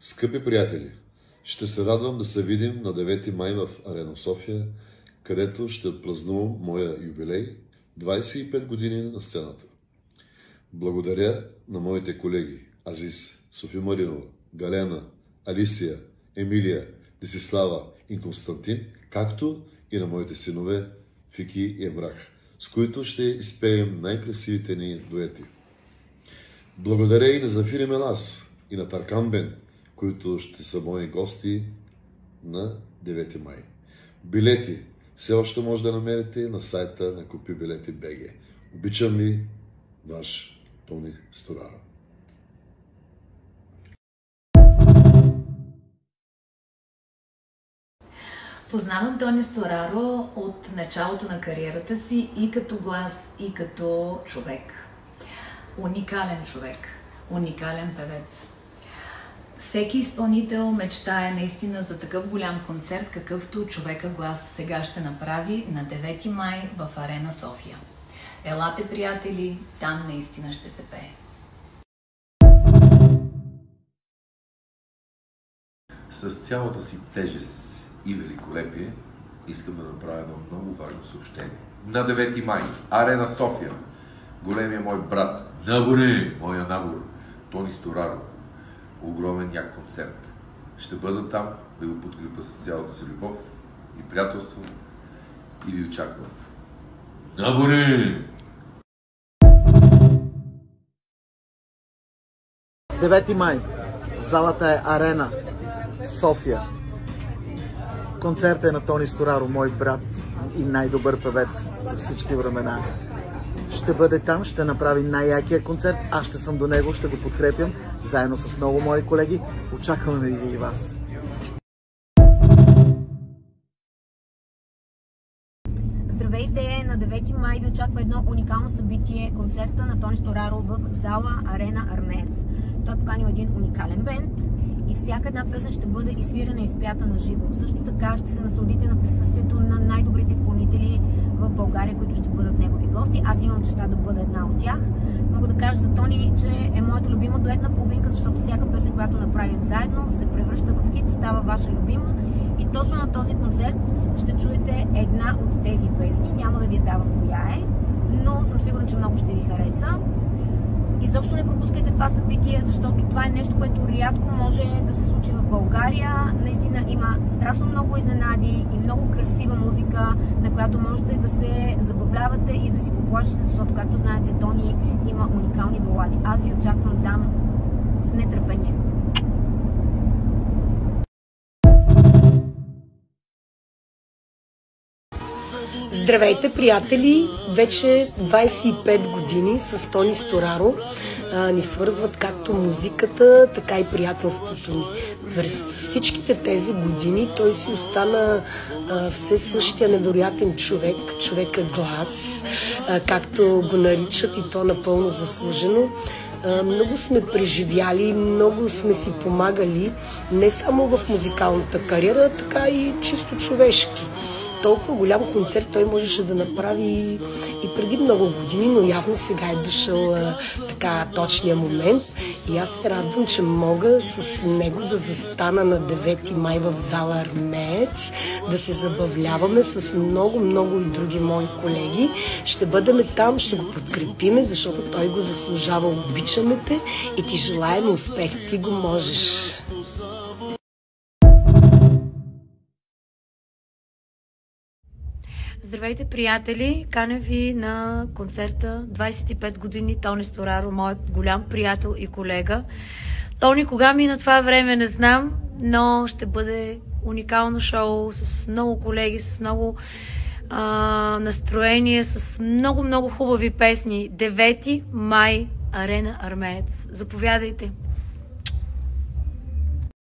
Скъпи приятели, ще се радвам да се видим на 9 май в Арена София, където ще отпразнувам моя юбилей 25 години на сцената. Благодаря на моите колеги Азис, Софи Маринова, Галена, Алисия, Емилия, Десислава и Константин, както и на моите синове Фики и Емрах, с които ще изпеем най-красивите ни дуети. Благодаря и на Зафир и Мелас и на Таркан Бен, които ще са мои гости на 9 май. Билети все още може да намерите на сайта на Купи билети БГ. Обичам ви, ваш Тони Стораро. Познавам Тони Стораро от началото на кариерата си и като глас, и като човек. Уникален човек, уникален певец. Всеки изпълнител мечтае наистина за такъв голям концерт, какъвто Човека глас сега ще направи на 9 май в Арена София. Елате, приятели, там наистина ще се пее. С цялата си тежест и великолепие искам да направя едно много важно съобщение. На 9 май, Арена София, големия мой брат, моя набор, Тони Стораро, огромен як концерт. Ще бъда там да го подкрепя с цялата си любов и приятелство и ви очаквам. Набори! 9 май. Залата е Арена София. Концертът е на Тони Стораро, мой брат и най-добър певец за всички времена. Ще бъде там, ще направи най-якия концерт. Аз ще съм до него, ще го подкрепям, заедно с много мои колеги. Очакваме ви и вас. Здравейте! На 9 май ви очаква едно уникално събитие, концерта на Тони Стораро в зала Арена Армеец. Той е поканил един уникален бенд и всяка една песен ще бъде изсвирена и изпята на живо. Също така ще се насладите на присъствието на най-добрите изпълнители в България, които ще бъдат негови гости. Аз имам честа да бъда една от тях. Мога да кажа за Тони, че е моята любима дуетна половинка, защото всяка песен, която направим заедно, се превръща в хит, става ваша любима. И точно на този концерт ще чуете една от тези песни. Няма да ви издавам коя е, но съм сигурна, че много ще ви хареса. Изобщо не пропускайте това събитие, защото това е нещо, което рядко може да се случи в България. Наистина има страшно много изненади и много красива музика, на която можете да се забавлявате и да си поплачете, защото, както знаете, Тони има уникални балади. Аз ви очаквам там с нетърпение. Здравейте, приятели! Вече 25 години с Тони Стораро ни свързват както музиката, така и приятелството ни. През всичките тези години той си остана все същия невероятен човек, човека глас, както го наричат, и то напълно заслужено. Много сме преживяли, много сме си помагали, не само в музикалната кариера, така и чисто човешки. Толкова голям концерт той можеше да направи и преди много години, но явно сега е дошъл така точния момент. И аз се радвам, че мога с него да застана на 9 май в зала Армеец, да се забавляваме с много и други мои колеги. Ще бъдем там, ще го подкрепиме, защото той го заслужава. Обичаме те и ти желаем успех. Ти го можеш. Здравейте, приятели! Каня ви на концерта 25 години Тони Стораро, моят голям приятел и колега. Тони, кога мина това време, не знам, но ще бъде уникално шоу с много колеги, с много настроение, с много хубави песни. 9 май, Арена Армеец. Заповядайте!